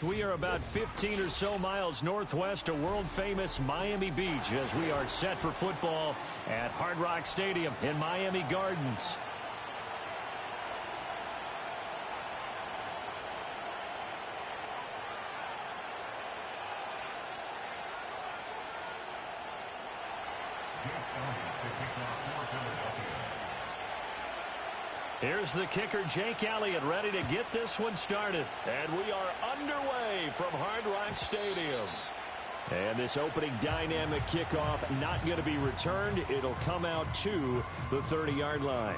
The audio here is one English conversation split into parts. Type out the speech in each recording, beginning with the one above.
We are about 15 or so miles northwest of world-famous Miami Beach as we are set for football at Hard Rock Stadium in Miami Gardens. Here's the kicker, Jake Elliott, ready to get this one started. And we are underway from Hard Rock Stadium. And this opening dynamic kickoff not going to be returned. It'll come out to the 30-yard line.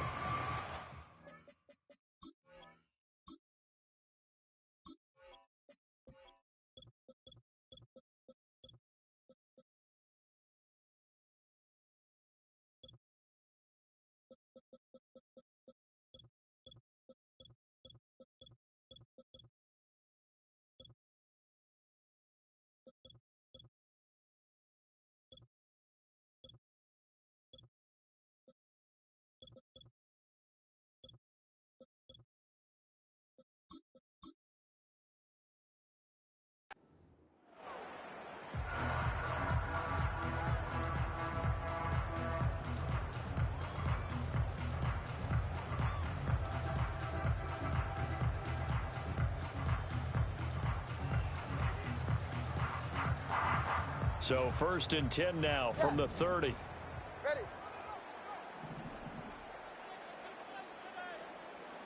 So 1st and 10 now from the 30. Ready.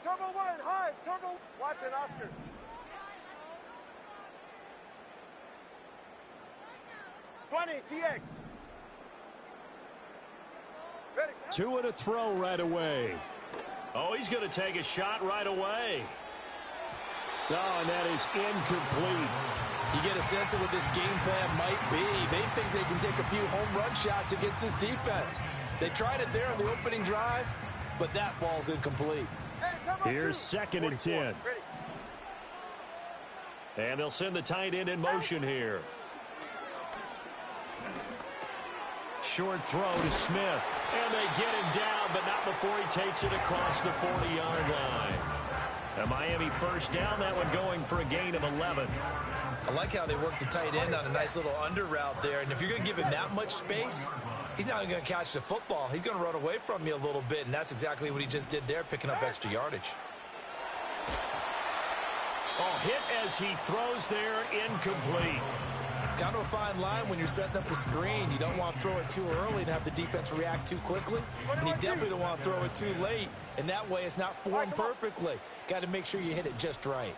Turbo 1, high, turbo. Watson, Oscar. TX. Ready. Two to throw right away. Oh, he's going to take a shot right away. Oh, and that is incomplete. You get a sense of what this game plan might be. They think they can take a few home run shots against this defense. They tried it there on the opening drive, but that ball's incomplete. Here's 2nd and 10. And they'll send the tight end in motion here. Short throw to Smith. And they get him down, but not before he takes it across the 40-yard line. A Miami first down, that one going for a gain of 11. I like how they work the tight end on a nice little under route there. And if you're going to give him that much space, he's not going to catch the football. He's going to run away from you a little bit, and that's exactly what he just did there, picking up extra yardage. Oh, hit as he throws there, incomplete. Kind of a fine line when you're setting up a screen. You don't want to throw it too early and have the defense react too quickly. And you definitely don't want to throw it too late. And that way it's not formed perfectly. Got to make sure you hit it just right.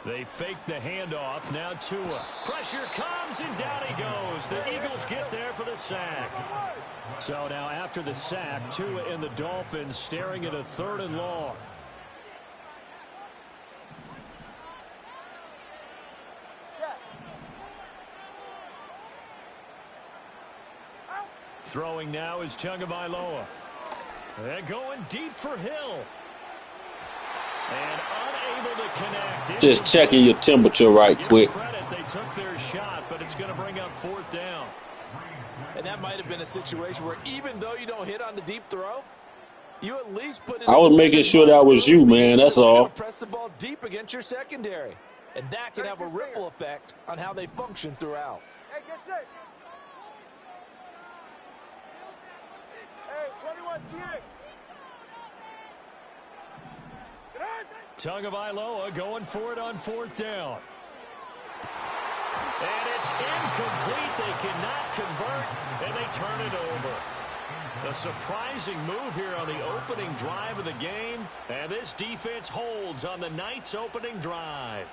They fake the handoff. Now Tua. Pressure comes, and down he goes. The Eagles get there for the sack. So now after the sack, Tua and the Dolphins staring at a 3rd and long. Throwing now is Tagovailoa. They're going deep for Hill. And unable to connect. Just checking your temperature right quick. Credit, they took their shot, but it's going to bring up 4th down. And that might have been a situation where even though you don't hit on the deep throw, you at least put it. I was making sure that was you, man. That's all. Press the ball deep against your secondary. And that can have a ripple effect on how they function throughout. Hey, get set. Hey, 21 TX. Tagovailoa going for it on 4th down. And it's incomplete. They cannot convert, and they turn it over. A surprising move here on the opening drive of the game, and this defense holds on the night's opening drive.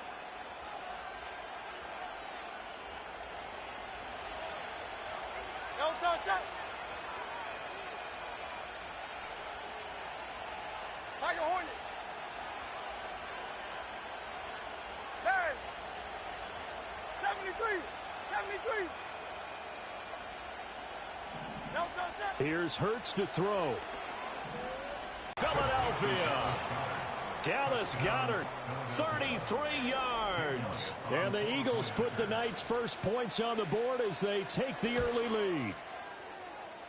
Here's Hurts to throw. Philadelphia. Dallas Goedert, 33 yards. And the Eagles put the night's first points on the board as they take the early lead.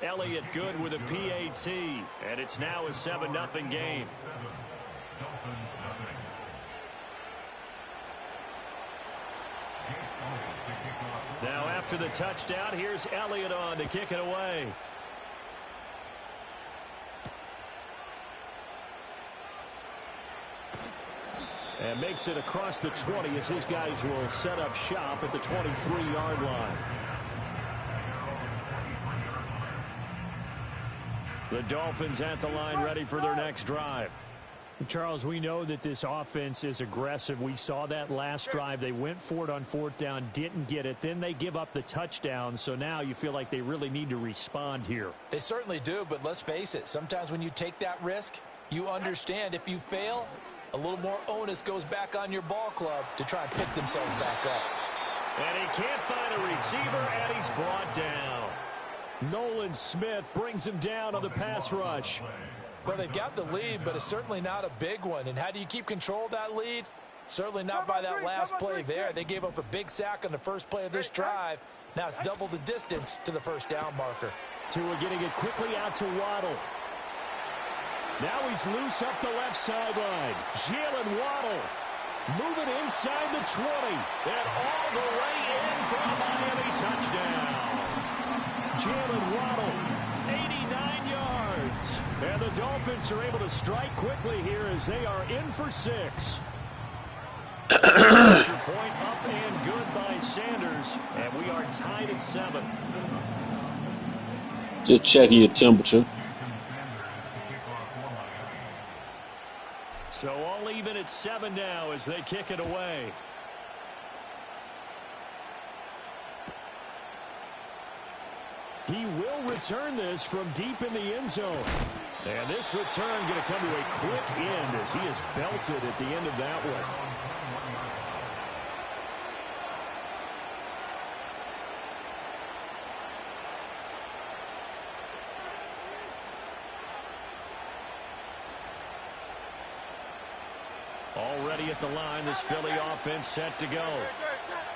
Elliott good with a PAT, and it's now a 7-0 game. Now after the touchdown, here's Elliott on to kick it away. And makes it across the 20 as his guys will set up shop at the 23-yard line. The Dolphins at the line ready for their next drive. Charles, we know that this offense is aggressive. We saw that last drive. They went for it on 4th down, didn't get it. Then they give up the touchdown. So now you feel like they really need to respond here. They certainly do, but let's face it. Sometimes when you take that risk, you understand if you fail, a little more onus goes back on your ball club to try and pick themselves back up. And he can't find a receiver, and he's brought down. Nolan Smith brings him down on the pass rush. Well, they got the lead, but it's certainly not a big one. And how do you keep control of that lead? Certainly not by that last play there. They gave up a big sack on the first play of this drive. Now it's double the distance to the first down marker. Tua getting it quickly out to Waddle. Now he's loose up the left sideline. Jalen Waddle moving inside the 20. And all the way in for a Miami touchdown. Jalen Waddle, 89 yards. And the Dolphins are able to strike quickly here as they are in for 6. Extra point up and good by Sanders. And we are tied at 7. Just checking your temperature. So all even at 7 now as they kick it away. He will return this from deep in the end zone. And this return going to come to a quick end as he is belted at the end of that one. Already at the line, this Philly offense set to go.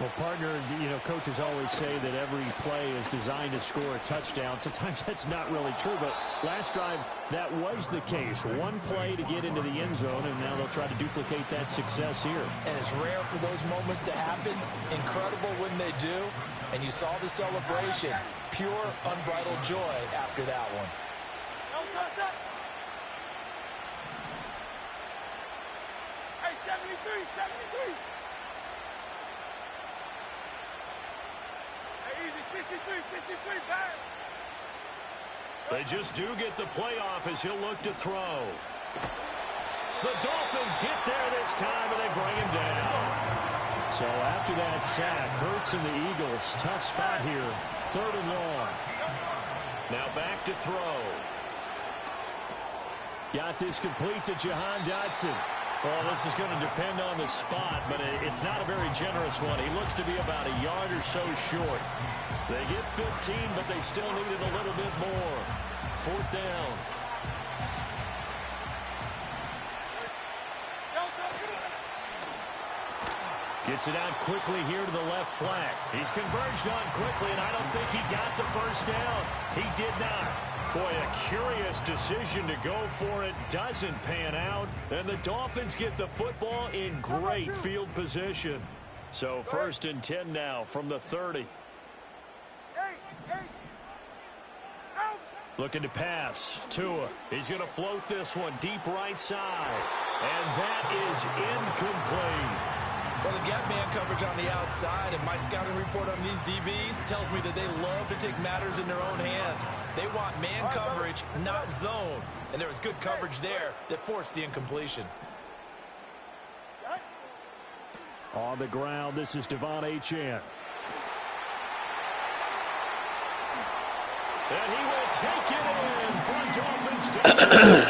Well, partner, you know, coaches always say that every play is designed to score a touchdown. Sometimes that's not really true, but last drive, that was the case. One play to get into the end zone, and now they'll try to duplicate that success here. And it's rare for those moments to happen. Incredible when they do. And you saw the celebration. Pure, unbridled joy after that one. Hey, 73, 73. Hey, easy, 63, 63, back. They just do get the playoff as he'll look to throw. The Dolphins get there this time, and they bring him down. So after that sack, Hurts and the Eagles, tough spot here. 3rd and long. Now back to throw. Got this complete to Jahan Dotson. Well, this is going to depend on the spot, but it's not a very generous one. He looks to be about a yard or so short. They get 15, but they still needed a little bit more. 4th down. Gets it out quickly here to the left flank. He's converged on quickly, and I don't think he got the first down. He did not. Boy, a curious decision to go for it. Doesn't pan out. And the Dolphins get the football in great field position. So 1st and 10 now from the 30. Looking to pass. Tua. He's going to float this one deep right side. And that is incomplete. Well, they've got man coverage on the outside, and my scouting report on these DBs tells me that they love to take matters in their own hands. They want man coverage, not zone. And there was good coverage there that forced the incompletion. On the ground, this is Devon Achane. And he will take it in for a Dolphins touchdown.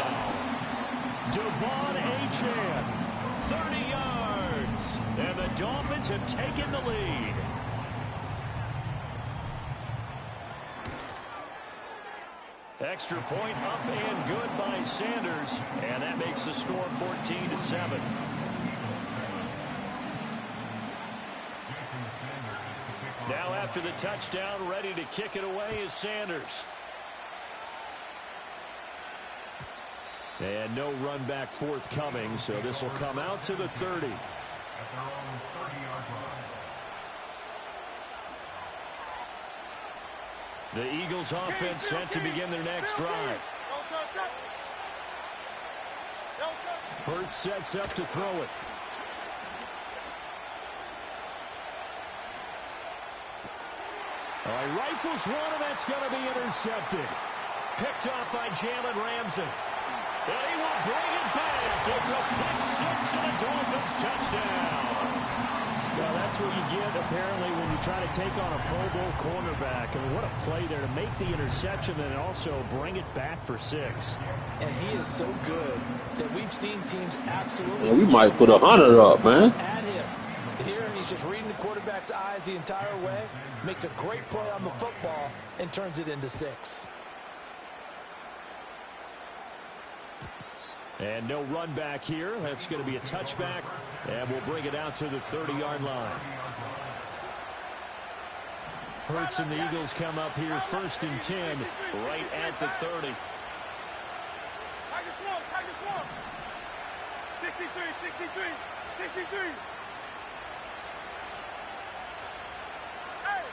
Devon Achane, 30 yards. And the Dolphins have taken the lead. Extra point up and good by Sanders. And that makes the score 14-7. Now after the touchdown, ready to kick it away is Sanders. And no run back forthcoming, so this will come out to the 30. The Eagles offense set to begin their next drive. Hurts sets up to throw it. All right, rifles one, and that's going to be intercepted. Picked up by Jalen Ramsey. And he will bring it back. It's a pick six and a Dolphins touchdown. Well, that's what you get, apparently, when you try to take on a Pro Bowl cornerback. I mean, what a play there to make the interception and also bring it back for 6. And he is so good that we've seen teams absolutely... Man, we might put 100 up, man. At him. Here, he's just reading the quarterback's eyes the entire way, makes a great play on the football, and turns it into 6. And no run back here. That's going to be a touchback, and we'll bring it out to the 30-yard line. Hurts and the Eagles come up here 1st and 10, right at the 30. 63. Hey!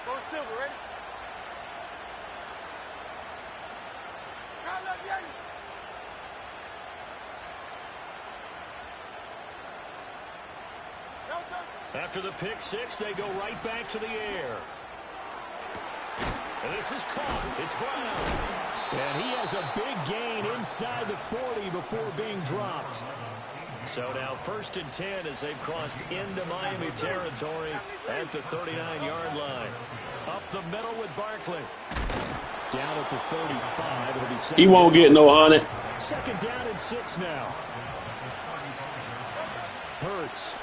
Go Silver, ready? After the pick six, they go right back to the air. And this is caught. It's Brown. And he has a big gain inside the 40 before being dropped. So now 1st and 10 as they've crossed into Miami territory at the 39-yard line. Up the middle with Barkley. Down at the 35. It'll be He won't get no 100. 2nd down and 6 now. Hurts.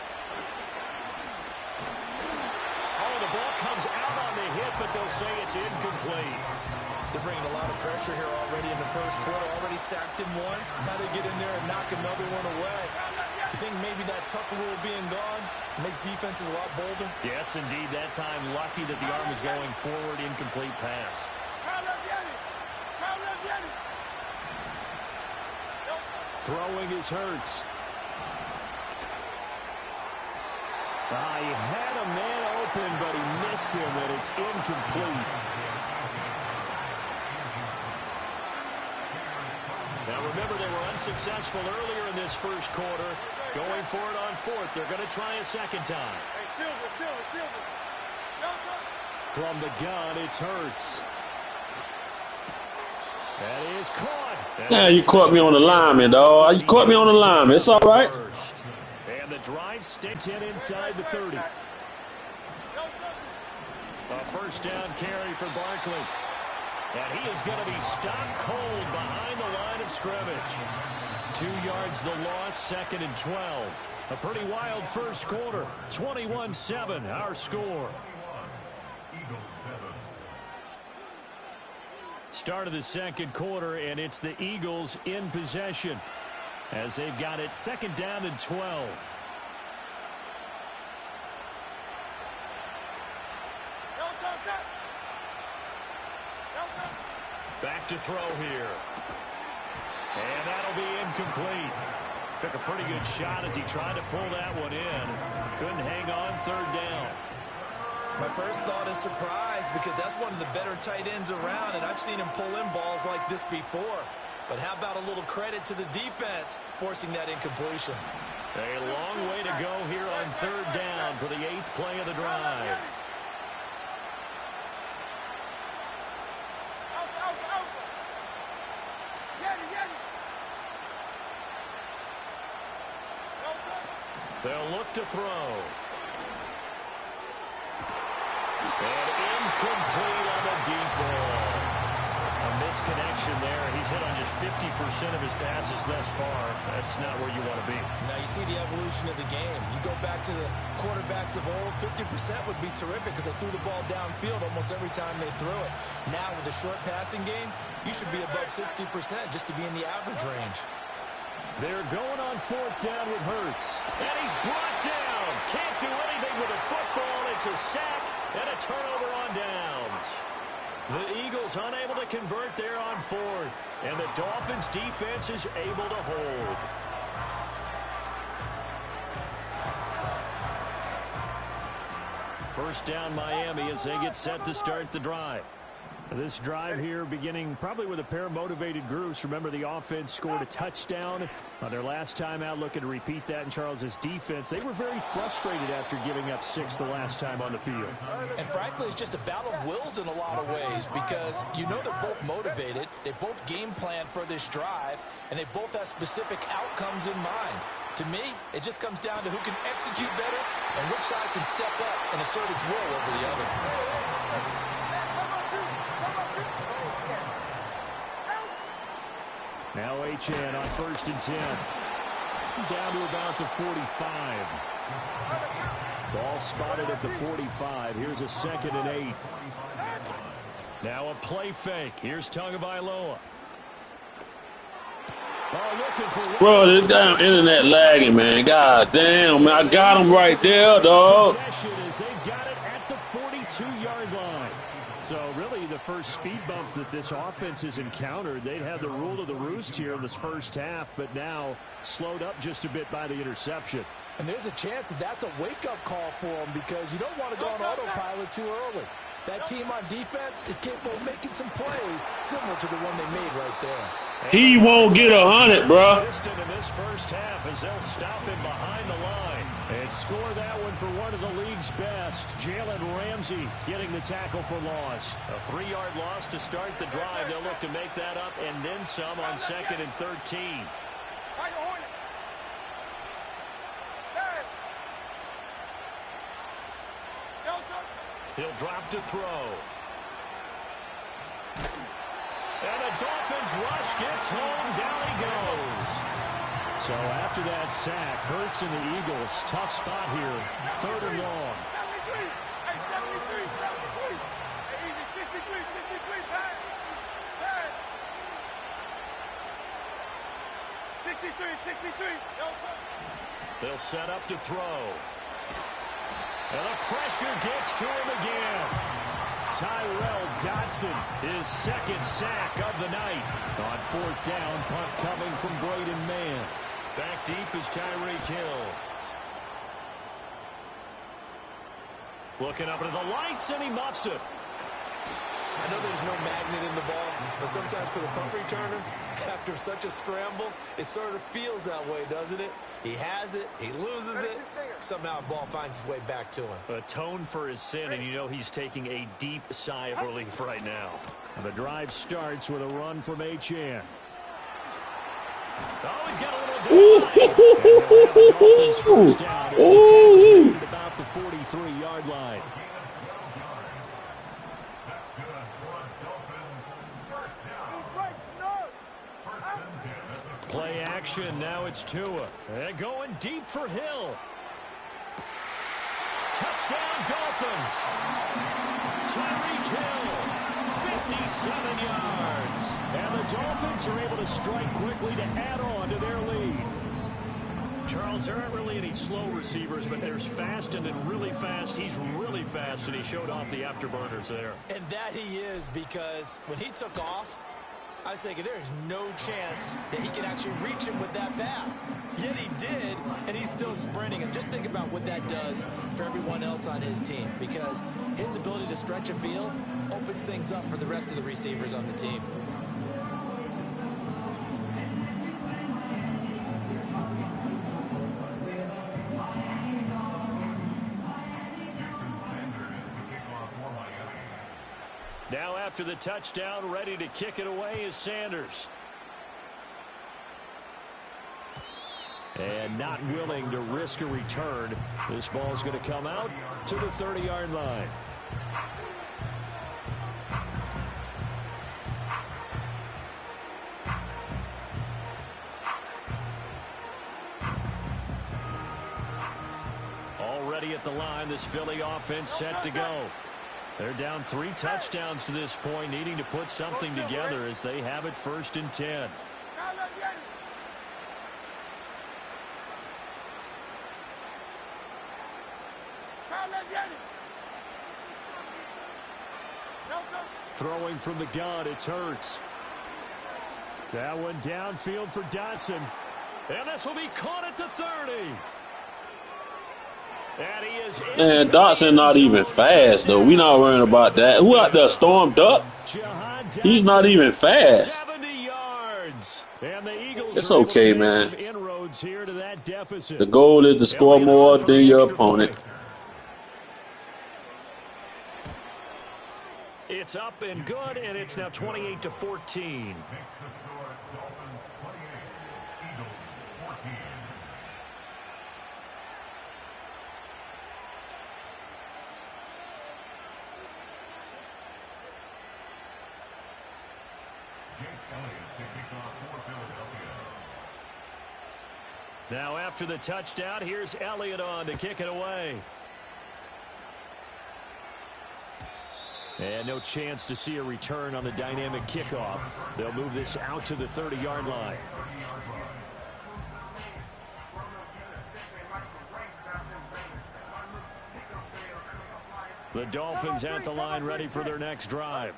Oh, the ball comes out on the hit, but they'll say it's incomplete. They're bringing a lot of pressure here already in the first quarter. Already sacked him once. Now they get in there and knock another one away. You think maybe that Tucker rule being gone makes defenses a lot bolder? Yes, indeed. That time, lucky that the arm was going forward. Incomplete pass. Throwing is Hurts. He had a man open, but he missed him, and it's incomplete. Now, remember, they were unsuccessful earlier in this first quarter. Going for it on 4th. They're going to try a second time. Silver. From the gun, it's Hurts. That is caught. Yeah, you caught me on the lineman, dog. You caught me on the lineman. It's all right. And the drive sticks in inside the 30. A 1st down carry for Barkley. And he is going to be stopped cold behind the line of scrimmage. 2 yards the loss, 2nd and 12. A pretty wild first quarter. 21-7, our score. Start of the second quarter, and it's the Eagles in possession as they've got it 2nd down and 12. Back to throw here. And that'll be incomplete. Took a pretty good shot as he tried to pull that one in. Couldn't hang on 3rd down. My first thought is surprise because that's one of the better tight ends around, and I've seen him pull in balls like this before. But how about a little credit to the defense forcing that incompletion? A long way to go here on 3rd down for the 8th play of the drive. They'll look to throw. And incomplete on the deep ball. A misconnection there. He's hit on just 50% of his passes thus far. That's not where you want to be. Now you see the evolution of the game. You go back to the quarterbacks of old, 50% would be terrific because they threw the ball downfield almost every time they threw it. Now with a short passing game, you should be above 60% just to be in the average range. They're going on 4th down with Hurts. And he's brought down. Can't do anything with the football. It's a sack and a turnover on downs. The Eagles unable to convert there on 4th. And the Dolphins defense is able to hold. First down Miami as they get set to start the drive. This drive here beginning probably with a pair of motivated groups. Remember, the offense scored a touchdown on their last time out, looking to repeat that in Charles's defense. They were very frustrated after giving up 6 the last time on the field. And frankly, it's just a battle of wills in a lot of ways because you know they're both motivated. They both game plan for this drive, and they both have specific outcomes in mind. To me, it just comes down to who can execute better and which side can step up and assert its will over the other. Now Achane on 1st and 10. Down to about the 45. Ball spotted at the 45. Here's a 2nd and 8. Now a play fake. Here's Tagovailoa. Bro, this damn internet lagging, man. God damn, man. I got him right there, dog. They've got it at the 42-yard line. So really the first speed bump that this offense has encountered. They'd had the rule of the roost here in this first half, but now slowed up just a bit by the interception. And there's a chance that that's a wake-up call for them because you don't want to go on autopilot too early. That team on defense is capable of making some plays similar to the one they made right there. He won't get 100, bro. In this first half as they'll stop him behind the line and score that one for one of the league's best. Jalen Ramsey getting the tackle for loss. A 3-yard loss to start the drive. They'll look to make that up and then some on 2nd and 13. He'll drop to throw. And a Dolphins rush gets home. Down he goes. So after that sack, Hurts and the Eagles, tough spot here. 3rd and long. 63. They'll set up to throw. And the pressure gets to him again. Tyrell Dodson, his 2nd sack of the night. On 4th down, punt coming from Braden Mann. Back deep is Tyreek Hill. Looking up into the lights, and he muffs it. I know there's no magnet in the ball, but sometimes for the punt returner, after such a scramble, it sort of feels that way, doesn't it? He has it, he loses it, somehow the ball finds its way back to him. Atone for his sin, and you know he's taking a deep sigh of relief right now. And the drive starts with a run from Achane. Oh, he's got a little Dolphins first down as the tackle at about the 43-yard line. Play action, now it's Tua. And going deep for Hill. Touchdown Dolphins. Tyreek Hill, 57 yards. And the Dolphins are able to strike quickly to add on to their lead. Charles, there aren't really any slow receivers, but there's fast and then really fast. He's really fast, and he showed off the afterburners there. And that he is, because when he took off, I was thinking there's no chance that he can actually reach him with that pass. Yet he did, and he's still sprinting. And just think about what that does for everyone else on his team, because his ability to stretch a field opens things up for the rest of the receivers on the team. Now after the touchdown, ready to kick it away is Sanders. And not willing to risk a return. This ball's going to come out to the 30-yard line. Already at the line, this Philly offense set to go. They're down 3 touchdowns to this point, needing to put something together as they have it 1st and 10. Throwing from the gun, it's Hurts. That one downfield for Dotson. And this will be caught at the 30. And he is Man, Dotson not even fast, though. We not worrying about that. Who out there stormed up? He's not even fast. 70 yards. And the Eagles It's okay, man. Inroads here to that deficit. The goal is to score more than your opponent. It's up and good, and it's now 28-14. Now after the touchdown, here's Elliott on to kick it away. And no chance to see a return on the dynamic kickoff. They'll move this out to the 30-yard line. The Dolphins at the line ready for their next drive.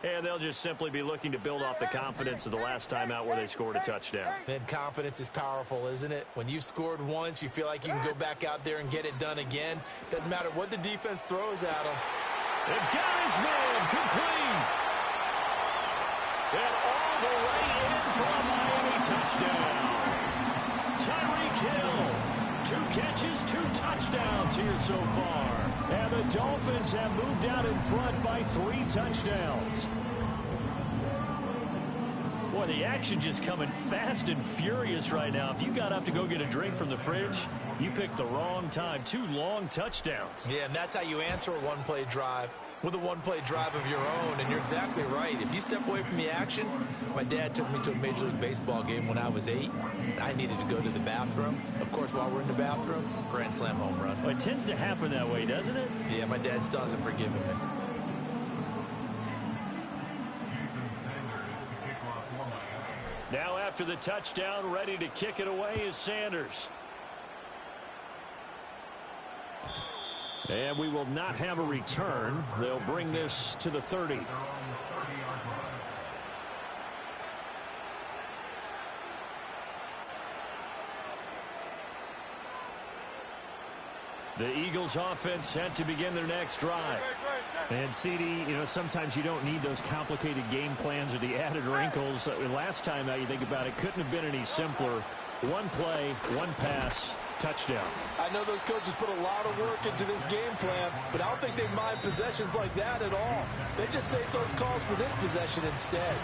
And they'll just simply be looking to build off the confidence of the last time out where they scored a touchdown. And confidence is powerful, isn't it? When you've scored once, you feel like you can go back out there and get it done again. Doesn't matter what the defense throws at them. They've got his man complete. And all the way in for a Miami touchdown. Tyreek Hill, 2 catches, 2 touchdowns here so far. And the Dolphins have moved out in front by 3 touchdowns. Boy, the action just coming fast and furious right now. If you got up to go get a drink from the fridge, you picked the wrong time. 2 long touchdowns. Yeah, and that's how you answer a one-play drive with a one-play drive of your own. And you're exactly right. If you step away from the action, my dad took me to a Major League Baseball game when I was 8. I needed to go to the bathroom. Of course, while we're in the bathroom, grand slam home run. Well, it tends to happen that way, doesn't it? Yeah, my dad still hasn't forgiven me. Now after the touchdown, ready to kick it away is Sanders. And we will not have a return. They'll bring this to the 30. The Eagles offense set to begin their next drive. And CD, you know, sometimes you don't need those complicated game plans or the added wrinkles. Last time, now you think about it, couldn't have been any simpler. 1 play, 1 pass, touchdown. I know those coaches put a lot of work into this game plan, but I don't think they mind possessions like that at all. They just save those calls for this possession instead.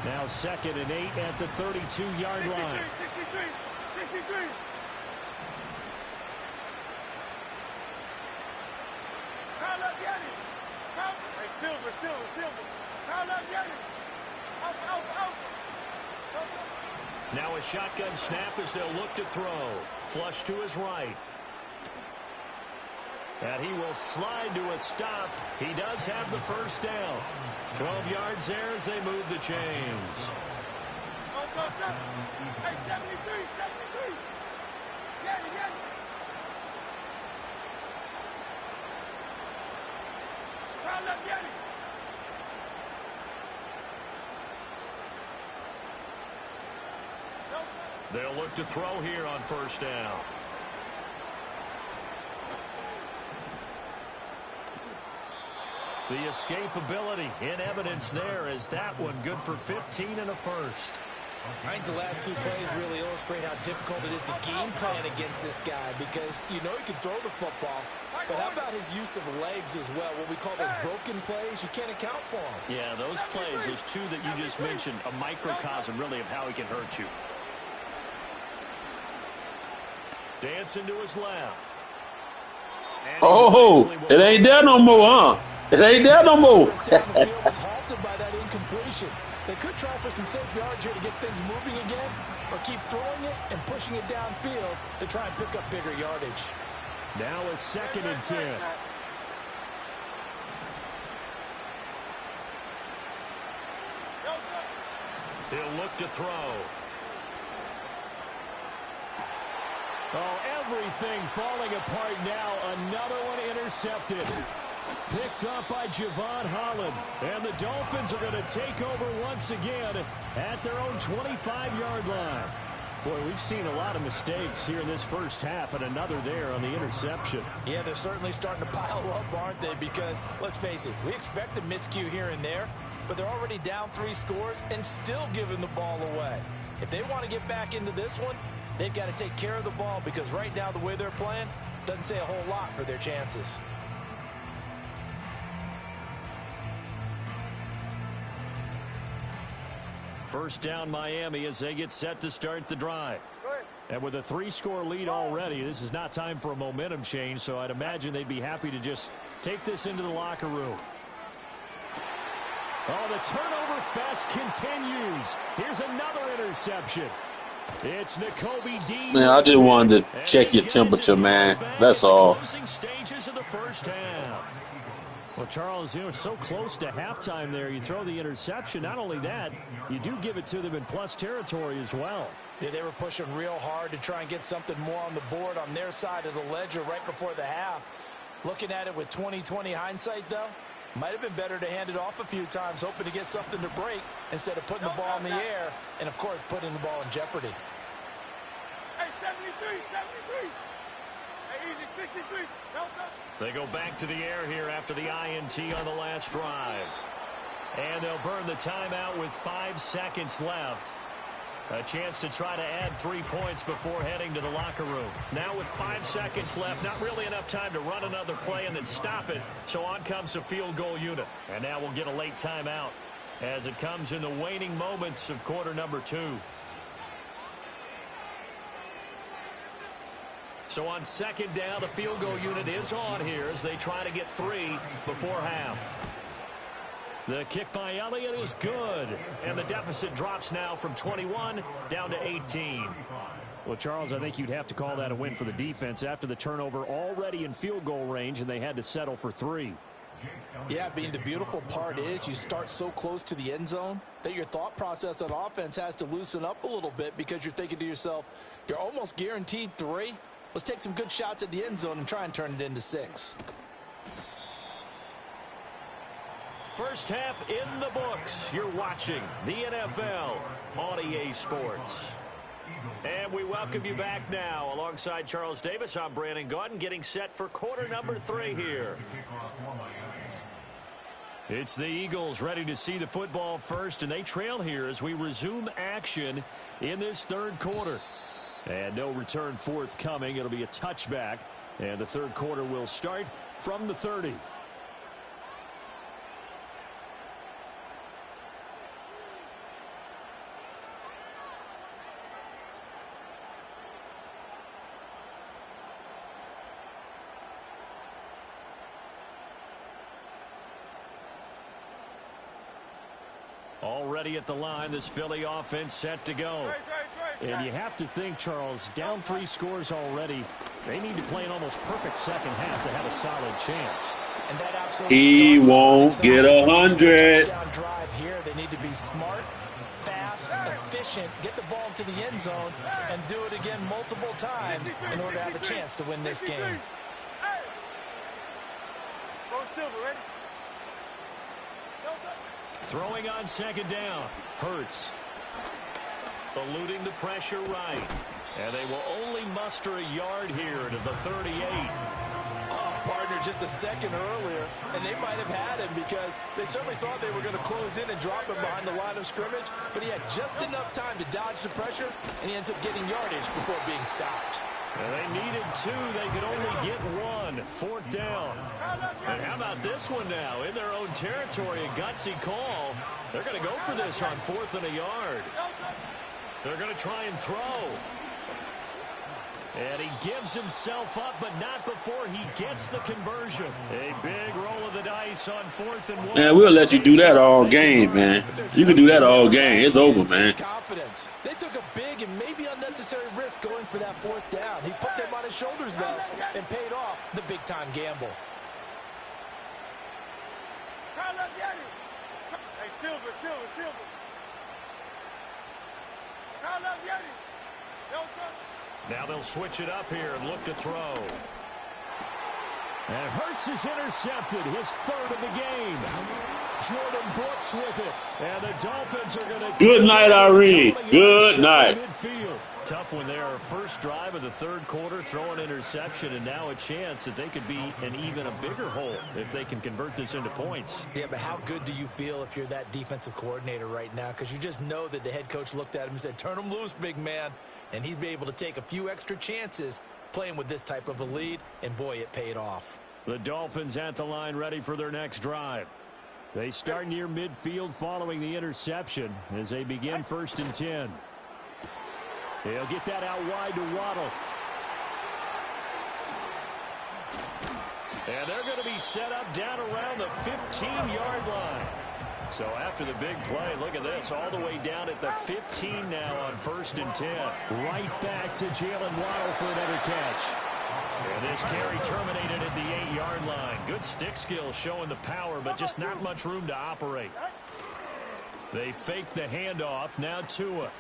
Now 2nd and 8 at the 32-yard line. 63. Foul up, Yanni. Hey, Silver. Foul up, Yanni. Out. Now a shotgun snap as they'll look to throw. Flush to his right. And he will slide to a stop. He does have the first down. 12 yards there as they move the chains. Go. Hey, 73. Yanni. Foul up, Yanni. They'll look to throw here on first down. The escapability in evidence there as that one good for 15 and a first. I think the last 2 plays really illustrate how difficult it is to game plan against this guy because you know he can throw the football, but how about his use of legs as well? What we call those broken plays, you can't account for them. Yeah, those plays, those 2 that you just mentioned, a microcosm really of how he can hurt you. Dancing to his left. Oh, it ain't there no more, huh? It ain't there no more. Halted by that incompletion. They could try for some safe yards here to get things moving again, or keep throwing it and pushing it downfield to try and pick up bigger yardage. Now a 2nd and 10. He'll look to throw. Oh, everything falling apart now. Another one intercepted. Picked up by Javon Holland. And the Dolphins are going to take over once again at their own 25-yard line. Boy, we've seen a lot of mistakes here in this first half, and another there on the interception. Yeah, they're certainly starting to pile up, aren't they? Because, let's face it, we expect a miscue here and there, but they're already down 3 scores and still giving the ball away. If they want to get back into this one, they've got to take care of the ball, because right now the way they're playing doesn't say a whole lot for their chances. First down Miami as they get set to start the drive. And with a 3-score lead already, this is not time for a momentum change, so I'd imagine they'd be happy to just take this into the locker room. Oh, the turnover fest continues. Here's another interception. It's Nakobe Dean. Man, I just wanted to check your temperature, man. That's all. Closing stages of the first half. Well, Charles, you know, so close to halftime there. You throw the interception. Not only that, you do give it to them in plus territory as well. Yeah, they were pushing real hard to try and get something more on the board on their side of the ledger right before the half. Looking at it with 20/20 hindsight, though, might have been better to hand it off a few times, hoping to get something to break instead of putting the ball in the air and, of course, putting the ball in jeopardy. Hey, 73, 73. Hey, easy, 63. They go back to the air here after the INT on the last drive. And they'll burn the timeout with 5 seconds left. A chance to try to add 3 points before heading to the locker room. Now with 5 seconds left, not really enough time to run another play and then stop it. So on comes the field goal unit. And now we'll get a late timeout as it comes in the waning moments of quarter number 2. So on second down, the field goal unit is on here as they try to get 3 before half. The kick by Elliott is good. And the deficit drops now from 21 down to 18. Well, Charles, I think you'd have to call that a win for the defense after the turnover already in field goal range, and they had to settle for 3. Yeah, being the beautiful part is you start so close to the end zone that your thought process on offense has to loosen up a little bit because you're thinking to yourself, you're almost guaranteed 3. Let's take some good shots at the end zone and try and turn it into 6. First half in the books. You're watching the NFL on EA Sports. And we welcome you back now. Alongside Charles Davis, I'm Brandon Gaudin, getting set for quarter number 3 here. It's the Eagles ready to see the football first, and they trail here as we resume action in this third quarter. And no return forthcoming. It'll be a touchback. And the third quarter will start from the 30. Already at the line, this Philly offense set to go. And you have to think, Charles, down 3 scores already. They need to play an almost perfect second half to have a solid chance. And that absolutely he won't get 100. Drive here. They need to be smart, fast, efficient, get the ball to the end zone, and do it again multiple times in order to have a chance to win this game. Silver, ready? Throwing on second down. Hurts. Eluding the pressure right. And they will only muster a yard here to the 38. Oh, partner, just a second earlier, and they might have had him because they certainly thought they were going to close in and drop him behind the line of scrimmage, but he had just enough time to dodge the pressure, and he ends up getting yardage before being stopped. And they needed 2. They could only get 1. 4th down. And how about this one now? In their own territory, a gutsy call. They're going to go for this on 4th and a yard. They're going to try and throw. And he gives himself up, but not before he gets the conversion. A big roll of the dice on 4th and 1. Man, we'll let you do that all game, man. You can do that all game. It's over, man. Confidence. They took a big and maybe unnecessary risk going for that 4th down. He put them on his shoulders, though, and paid off the big-time gamble. Hey, Silver. Kyle Yeti. Now they'll switch it up here and look to throw. And Hurts is intercepted, his third of the game. Jordan Brooks with it. And the Dolphins are going to... Good night, Irene. Good night. Tough one there. First drive of the third quarter, throw an interception, and now a chance that they could be in even a bigger hole if they can convert this into points. Yeah, but how good do you feel if you're that defensive coordinator right now? Because you just know that the head coach looked at him and said, turn him loose, big man. And he'd be able to take a few extra chances playing with this type of a lead, and boy, it paid off. The Dolphins at the line ready for their next drive. They start near midfield following the interception as they begin 1st and 10. They'll get that out wide to Waddle. And they're going to be set up down around the 15-yard line. So after the big play, look at this, all the way down at the 15 now on 1st and 10. Right back to Jalen Waddle for another catch. And this carry terminated at the 8-yard line. Good stick skill showing the power, but just not much room to operate. They fake the handoff. Now Tua.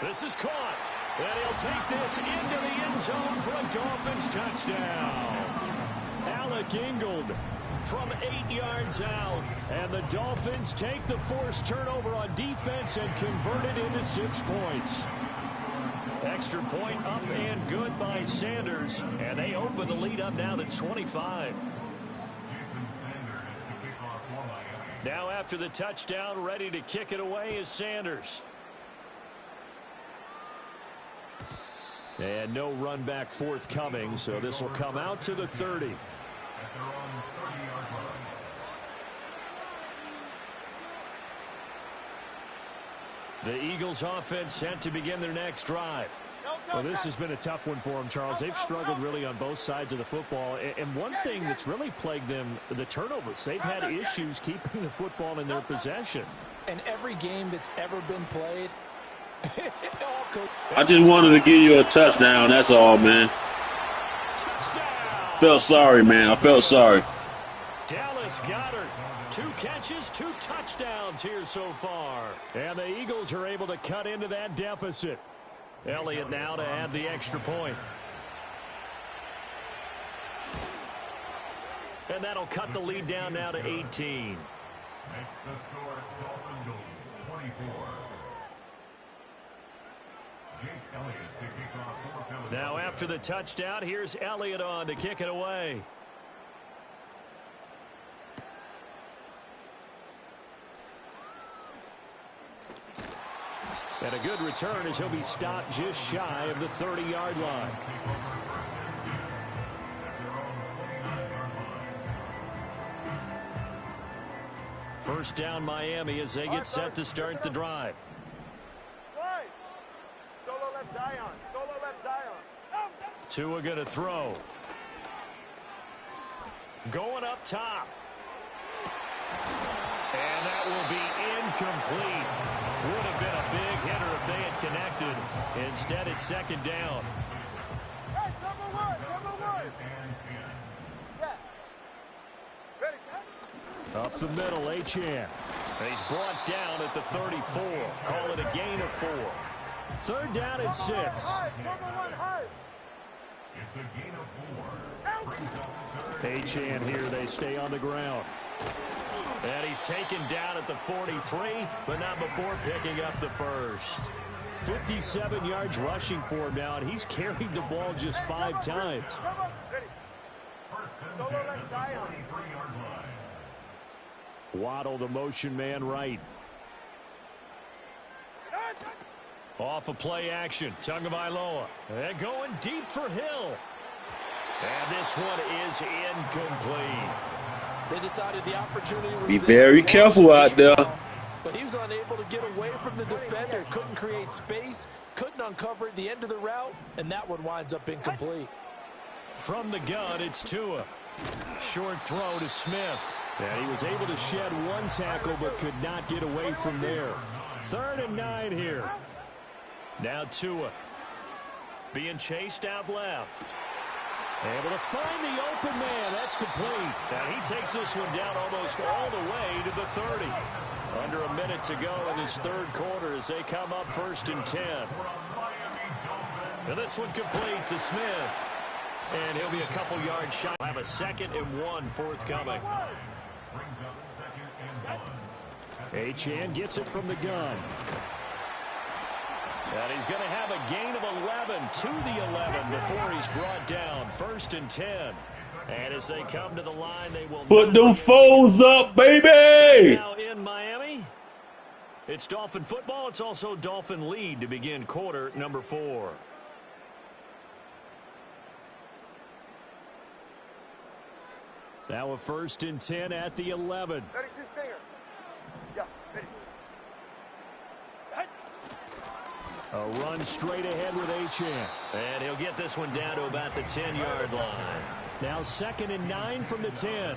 This is caught. And he'll take this into the end zone for a Dolphins touchdown. Alec Ingold from 8 yards out. And the Dolphins take the forced turnover on defense and convert it into 6 points. Extra point up and good by Sanders. And they open the lead up now to 25. Now after the touchdown, ready to kick it away is Sanders. And no run back forthcoming, so this will come out to the 30. The Eagles offense set to begin their next drive. Well, this has been a tough one for them, Charles. They've struggled really on both sides of the football. And one thing that's really plagued them, the turnovers. They've had issues keeping the football in their possession. And every game that's ever been played, I just wanted to give you a touchdown. That's all, man. Felt sorry, man. I felt sorry. Dallas Goedert, 2 catches, 2 touchdowns here so far. And the Eagles are able to cut into that deficit. Elliott now to add the extra point. And that'll cut the lead down now to 18. Makes the score Dolphin Eagles 24. Jake Elliott to kick off for Philadelphia. Now after the touchdown, here's Elliott on to kick it away. And a good return as he'll be stopped just shy of the 30-yard line. First down Miami as they get set to start the drive. Solo left Zion. Solo left Zion. Tua going to throw. Going up top. And that will be incomplete. Would have been a big hitter if they had connected. Instead, it's 2nd down. Hey, number one. Set. Ready, set. Up the middle, Achane. He's brought down at the 34. Call it a gain of 4. 3rd down and 6. It's a gain of 4. Brings up the 3rd. Achane here, they stay on the ground. And he's taken down at the 43, but not before picking up the first. 57 yards rushing for him now, and he's carried the ball just 5 times. Solo left Zion. Waddle, the motion man right. Off a play action, Tagovailoa. And going deep for Hill. And this one is incomplete. They decided the opportunity was Be very careful out there. But he was unable to get away from the defender. Couldn't create space. Couldn't uncover the end of the route. And that one winds up incomplete. From the gun, it's Tua. Short throw to Smith. And he was able to shed 1 tackle but could not get away from there. 3rd and 9 here. Now Tua. Being chased out left. Able to find the open man. That's complete. And he takes this one down almost all the way to the 30. Under a minute to go in this 3rd quarter as they come up 1st and 10. And this one complete to Smith. And he'll be a couple yards shy. Have a 2nd and 1 forthcoming. Achane gets it from the gun. And he's going to have a gain of 11 to the 11 before he's brought down. 1st and 10. And as they come to the line, they will put them foes up, baby. Now in Miami, it's Dolphin football. It's also Dolphin lead to begin quarter number 4. Now a 1st and 10 at the 11. 32 Stingers. Yeah, ready. A run straight ahead with Achane. And he'll get this one down to about the 10-yard line. Now 2nd and 9 from the 10.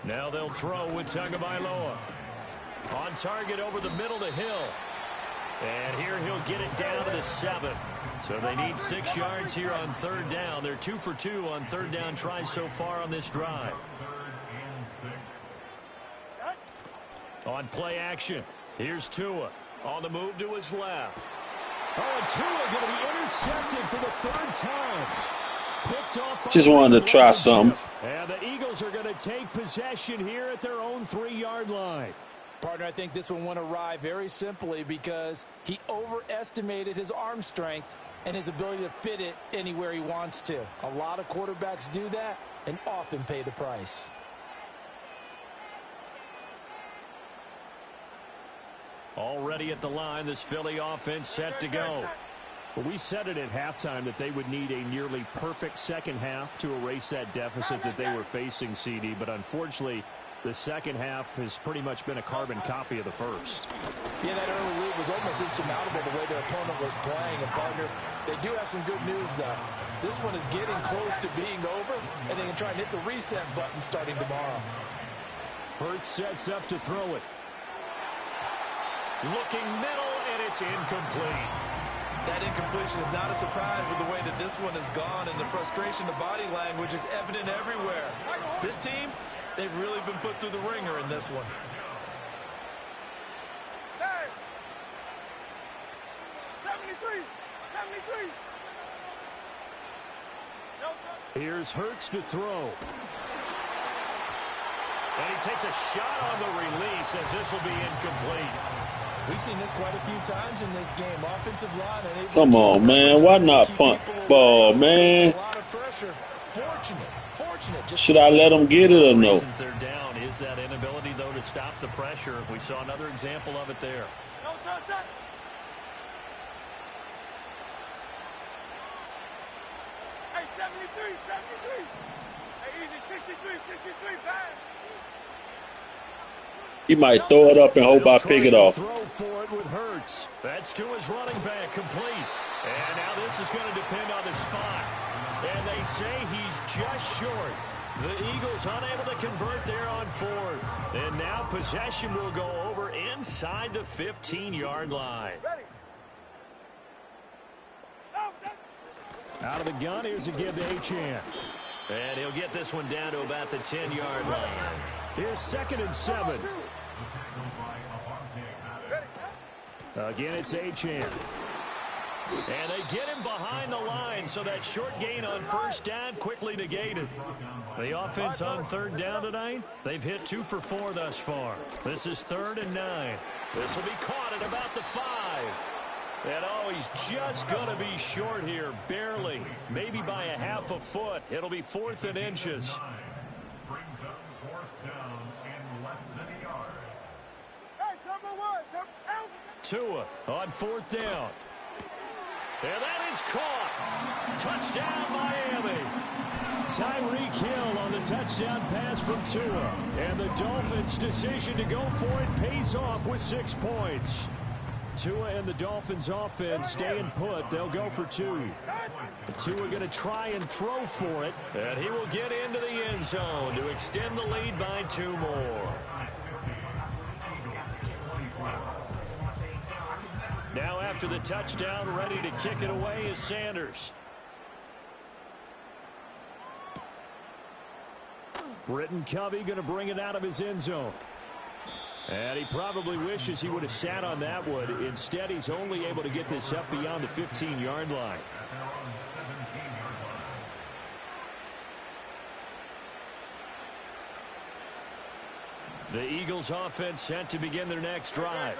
Now they'll throw with Tagovailoa. On target over the middle to Hill. And here he'll get it down to the 7. So they need 6 yards here on 3rd down. They're 2 for 2 on 3rd down tries so far on this drive. On play action, here's Tua. On the move to his left. Oh, and Tua going to be intercepted for the 3rd time. Picked off. Just wanted to try something. And the Eagles are going to take possession here at their own 3-yard line. Partner, I think this one went awry very simply because he overestimated his arm strength and his ability to fit it anywhere he wants to. A lot of quarterbacks do that and often pay the price. Already at the line, this Philly offense set to go. Well, we said it at halftime that they would need a nearly perfect second half to erase that deficit that they were facing, CD. But unfortunately, the second half has pretty much been a carbon copy of the first. Yeah, that early lead was almost insurmountable the way their opponent was playing. And, partner, they do have some good news, though. This one is getting close to being over, and they can try and hit the reset button starting tomorrow. Hurts sets up to throw it. Looking middle, and it's incomplete. That incompletion is not a surprise with the way that this one has gone, and the frustration of body language is evident everywhere. This team, they've really been put through the ringer in this one. Hey! 73! 73! No, sir. Here's Hurts to throw. And he takes a shot on the release as this will be incomplete. We've seen this quite a few times in this game. Offensive line. Come on, man. Why not punt ball, man? A lot of pressure. Fortunate. Should I let them get it or no? Reasons they're down is that inability, though, to stop the pressure. We saw another example of it there. No, sir, sir. Hey, 73, 73. Hey, easy, 63, 63, pass. He might throw it up and hope I pick it off. Throw for it with Hurts. That's to his running back, complete. And now this is going to depend on the spot. And they say he's just short. The Eagles unable to convert there on 4th. And now possession will go over inside the 15-yard line. Ready. Out of the gun, here's a give to Achane. And he'll get this one down to about the 10-yard line. Here's 2nd and 7. Again, it's Achane. And they get him behind the line, so that short gain on 1st down quickly negated. The offense on 3rd down tonight, they've hit 2 for 4 thus far. This is 3rd and 9. This will be caught at about the 5. And oh, he's just going to be short here, barely, maybe by a half a foot. It'll be 4th and inches. Tua on 4th down. And that is caught. Touchdown, Miami. Tyreek Hill on the touchdown pass from Tua. And the Dolphins' decision to go for it pays off with 6 points. Tua and the Dolphins' offense staying put. They'll go for 2. Tua going to try and throw for it. And he will get into the end zone to extend the lead by 2 more. Now after the touchdown, ready to kick it away is Sanders. Britton Covey going to bring it out of his end zone. And he probably wishes he would have sat on that one. Instead, he's only able to get this up beyond the 15-yard line. The Eagles offense set to begin their next drive.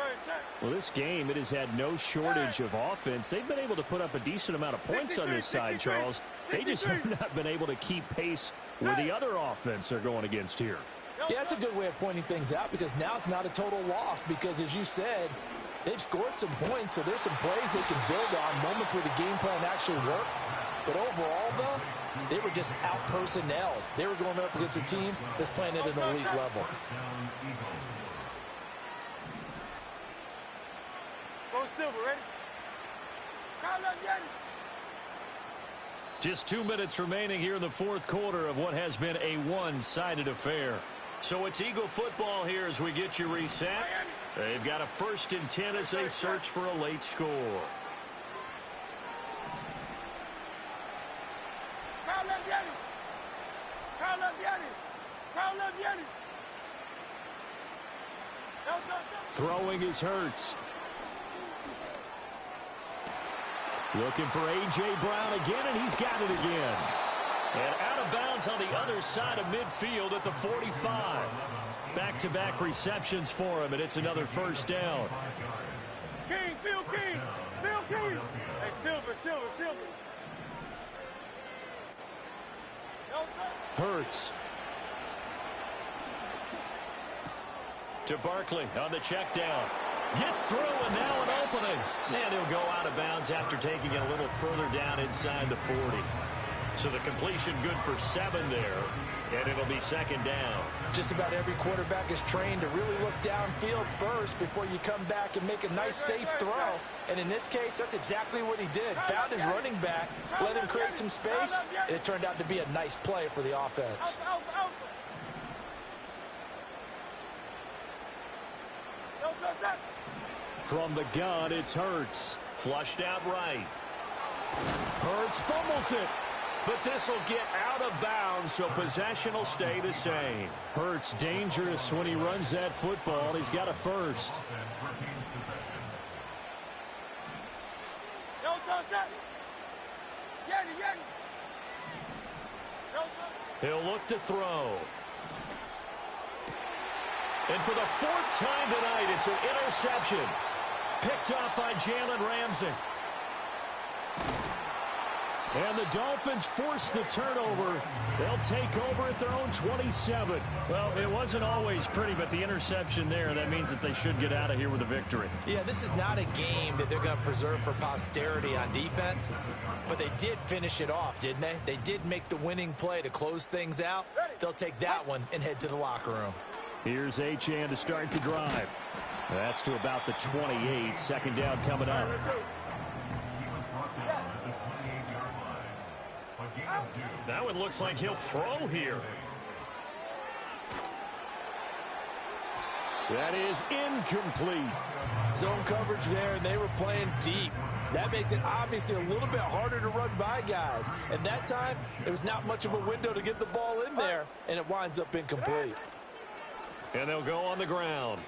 Well, this game, it has had no shortage of offense. They've been able to put up a decent amount of points on this side, Charles. They just have not been able to keep pace with the other offense they're going against here. Yeah, that's a good way of pointing things out because now it's not a total loss because, as you said, they've scored some points, so there's some plays they can build on, moments where the game plan actually worked. But overall, though, they were just out-personnel. They were going up against a team that's playing at an elite level. Go Silver, ready? Just 2 minutes remaining here in the fourth quarter of what has been a one-sided affair. So it's Eagle football here as we get you reset. They've got a 1st and 10 as they search for a late score. Throwing is Hurts. Looking for A.J. Brown again, and he's got it again. And out of bounds on the other side of midfield at the 45. Back-to-back receptions for him, and it's another 1st down. King, Phil King, Phil King. Hey, Silver. Hurts. To Barkley on the check down. Gets through and now an opening. And he'll go out of bounds after taking it a little further down inside the 40. So the completion good for 7 there. And it'll be 2nd down. Just about every quarterback is trained to really look downfield first before you come back and make a nice, safe throw. And in this case, that's exactly what he did. Found his running back, let him create some space, and it turned out to be a nice play for the offense. From the gun, it's Hurts. Flushed out right. Hurts fumbles it. But this will get out of bounds, so possession will stay the same. Hurts dangerous when he runs that football. He's got a 1st. He'll look to throw. And for the 4th time tonight, it's an interception. Picked up by Jalen Ramsey. And the Dolphins force the turnover. They'll take over at their own 27. Well, it wasn't always pretty, but the interception there, that means that they should get out of here with a victory. Yeah, this is not a game that they're going to preserve for posterity on defense, but they did finish it off, didn't they? They did make the winning play to close things out. They'll take that one and head to the locker room. Here's Achane to start the drive. That's to about the 28. 2nd down coming up. That one looks like he'll throw here. That is incomplete. Zone coverage there, and they were playing deep. That makes it obviously a little bit harder to run by guys. And that time, it was not much of a window to get the ball in there, and it winds up incomplete. And they'll go on the ground.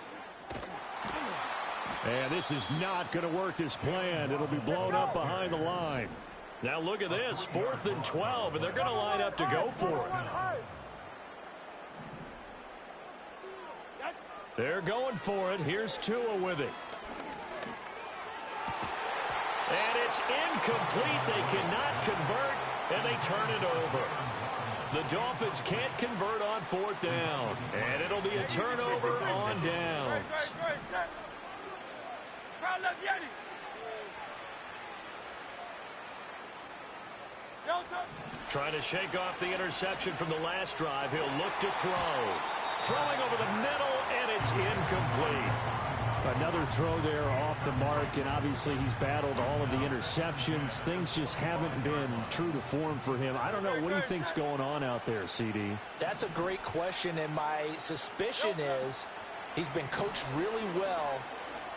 And this is not going to work as planned. It'll be blown up behind the line. Now look at this, 4th and 12, and they're going to line up to go for it. They're going for it. Here's Tua with it. And it's incomplete. They cannot convert, and they turn it over. The Dolphins can't convert on 4th down, and it'll be a turnover on downs. Trying to shake off the interception from the last drive. He'll look to throw. Throwing over the middle, and it's incomplete. Another throw there off the mark, and obviously he's battled all of the interceptions. Things just haven't been true to form for him. I don't know. What do you think's going on out there, CD? That's a great question, and my suspicion is he's been coached really well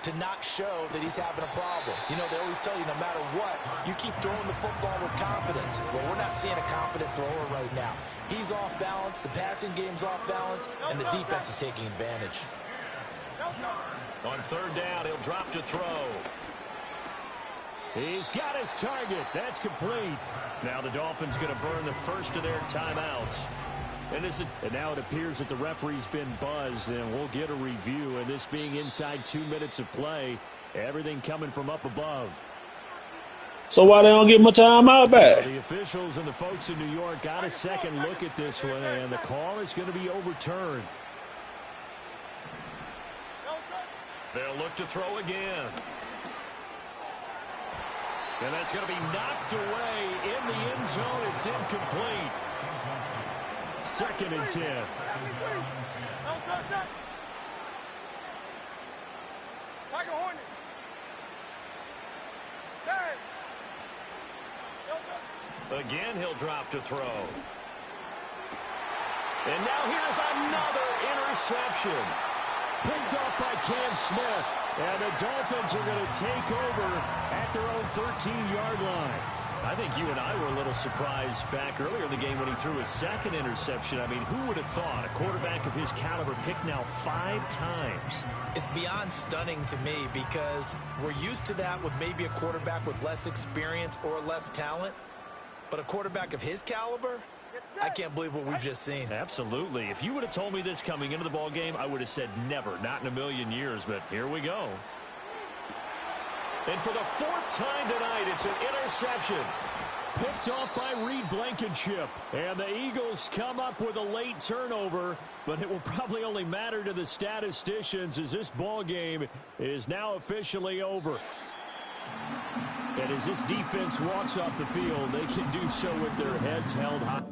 to not show that he's having a problem. You know, they always tell you no matter what, you keep throwing the football with confidence. Well, we're not seeing a confident thrower right now. He's off balance, the passing game's off balance, and the defense is taking advantage. On third down, he'll drop to throw. He's got his target. That's complete. Now the Dolphins going to burn the first of their timeouts. And now it appears that the referee's been buzzed, and we'll get a review. And this being inside 2 minutes of play, everything coming from up above. So why they don't get my timeout back? The officials and the folks in New York got a second look at this one, and the call is going to be overturned. They'll look to throw again. And that's going to be knocked away in the end zone. It's incomplete. 2nd and 10. Again, he'll drop to throw. And now here's another interception. Picked off by Cam Smith. And the Dolphins are going to take over at their own 13-yard line. I think you and I were a little surprised back earlier in the game when he threw his second interception. I mean, who would have thought a quarterback of his caliber picked now 5 times? It's beyond stunning to me because we're used to that with maybe a quarterback with less experience or less talent. But a quarterback of his caliber, I can't believe what we've just seen. Absolutely. If you would have told me this coming into the ball game, I would have said never, not in a million years. But here we go. And for the 4th time tonight, it's an interception. Picked off by Reed Blankenship. And the Eagles come up with a late turnover, but it will probably only matter to the statisticians as this ball game is now officially over. And as this defense walks off the field, they can do so with their heads held high.